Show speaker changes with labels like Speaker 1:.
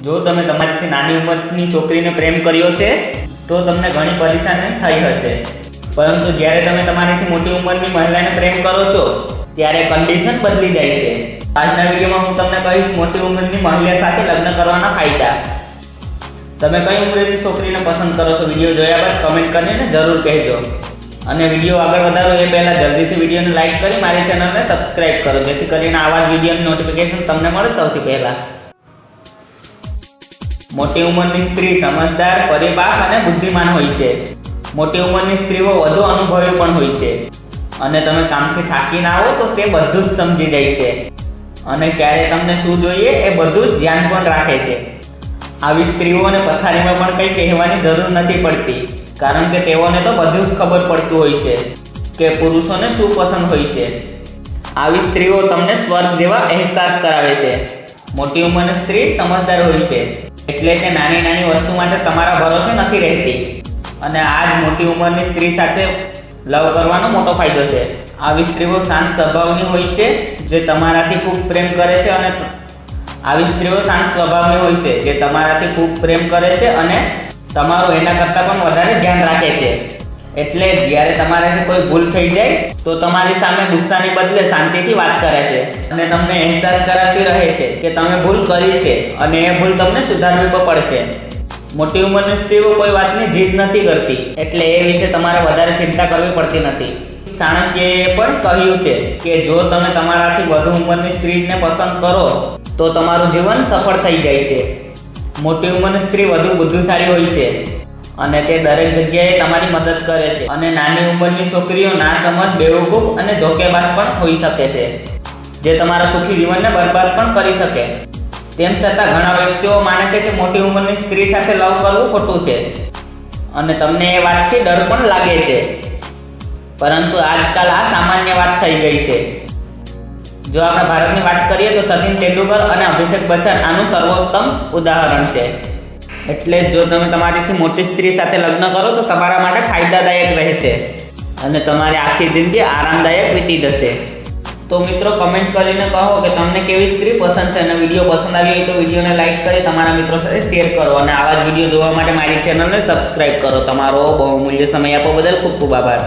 Speaker 1: જો તમે તમારીથી નાની ઉંમરની છોકરીને પ્રેમ કર્યો છે તો તમને ઘણી પરેશાની થઈ હશે, પરંતુ જ્યારે તમે તમારીથી મોટી ઉંમરની મહિલાને પ્રેમ કરો છો ત્યારે કન્ડિશન બદલી જાય છે. આજના વિડીયોમાં હું તમને કહીશ મોટી ઉંમરની મહિલા સાથે લગ્ન કરવાના ફાયદા. તમે કઈ ઉંમરની છોકરીને પસંદ કરો છો? વિડીયો જોયા બાદ કમેન્ટ કરીને જરૂર કહેજો. અને વિડીયો આગળ વધારો એ પહેલાં જલ્દીથી વિડીયોને લાઇક કરી મારી ચેનલને સબસ્ક્રાઇબ કરો, જેથી કરીને આવા જ વિડીયોની નોટિફિકેશન તમને મળે સૌથી પહેલાં. મોટી ઉંમરની સ્ત્રી સમજદાર, પરિપાક અને બુદ્ધિમાન હોય છે. મોટી ઉંમરની સ્ત્રીઓ વધુ અનુભવી પણ હોય છે અને તમે કામથી થાકીને આવો તો તે બધું જ સમજી જાય છે અને ક્યારે તમને શું જોઈએ એ બધું જ ધ્યાન પણ રાખે છે. આવી સ્ત્રીઓને પથારીમાં પણ કંઈ કહેવાની જરૂર નથી પડતી, કારણ કે તેઓને તો બધું જ ખબર પડતું હોય છે કે પુરુષોને શું પસંદ હોય છે. આવી સ્ત્રીઓ તમને સ્વર્ગ જેવા અહેસાસ કરાવે છે. મોટી ઉંમરની સ્ત્રી સમજદાર હોય છે, એટલે તે નાની નાની વસ્તુ માટે તમારા ભરોસે નથી રહેતી અને આ જ મોટી ઉંમરની સ્ત્રી સાથે લવ કરવાનો મોટો ફાયદો છે. આવી સ્ત્રીઓ શાંત સ્વભાવની હોય છે જે તમારાથી ખૂબ પ્રેમ કરે છે અને આવી સ્ત્રીઓ શાંત સ્વભાવની હોય છે જે તમારાથી ખૂબ પ્રેમ કરે છે અને તમારું એના કરતાં પણ વધારે ધ્યાન રાખે છે. એટલે જ્યારે તમારાથી કોઈ ભૂલ થઈ જાય તો તમારી સામે ગુસ્સાની બદલે શાંતિથી વાત કરે છે અને તમને અહેસાસ કરાવતી રહે છે કે તમે ભૂલ કરી છે અને એ ભૂલ તમને સુધારવી પણ પડશે. મોટી ઉંમરની સ્ત્રીઓ કોઈ વાતની જીદ નથી કરતી, એટલે એ વિશે તમારે વધારે ચિંતા કરવી પડતી નથી. ચાણક્યએ પણ કહ્યું છે કે જો તમે તમારાથી વધુ ઉંમરની સ્ત્રીને પસંદ કરો તો તમારું જીવન સફળ થઈ જાય છે. મોટી ઉંમરની સ્ત્રી વધુ બુદ્ધિશાળી હોય છે અને તે દરેક જગ્યાએ તમારી મદદ કરે છે અને નાની ઉંમરની છોકરીઓ નાસમજ, બેવકૂફ અને ધોકેબાજ પણ હોઈ શકે છે, જે તમારા સુખી જીવનને બરબાદ પણ કરી શકે. તેમ છતાં ઘણા વ્યક્તિઓ માને છે કે મોટી ઉંમરની સ્ત્રી સાથે લવ કરવું ખોટું છે અને તમને એ વાતથી ડર પણ લાગે છે, પરંતુ આજકાલ આ સામાન્ય વાત થઈ ગઈ છે. જો આપણે ભારતની વાત કરીએ તો સચિન તેંડુલકર અને અભિષેક બચ્ચન આનું સર્વોત્તમ ઉદાહરણ છે. એટલે જો તમે તમારીથી મોટી સ્ત્રી સાથે લગ્ન કરો તો તમારા માટે ફાયદાદાયક રહેશે અને તમારી આખી જિંદગી આરામદાયક વીતી જશે. તો મિત્રો, કમેન્ટ કરીને કહો કે તમને કેવી સ્ત્રી પસંદ છે અને વિડીયો પસંદ આવી હોય તો વિડીયોને લાઇક કરી તમારા મિત્રો સાથે શેર કરો અને આવા જ વિડીયો જોવા માટે મારી ચેનલને સબસ્ક્રાઇબ કરો. તમારો બહુમૂલ્ય સમય આપવા બદલ ખૂબ ખૂબ આભાર.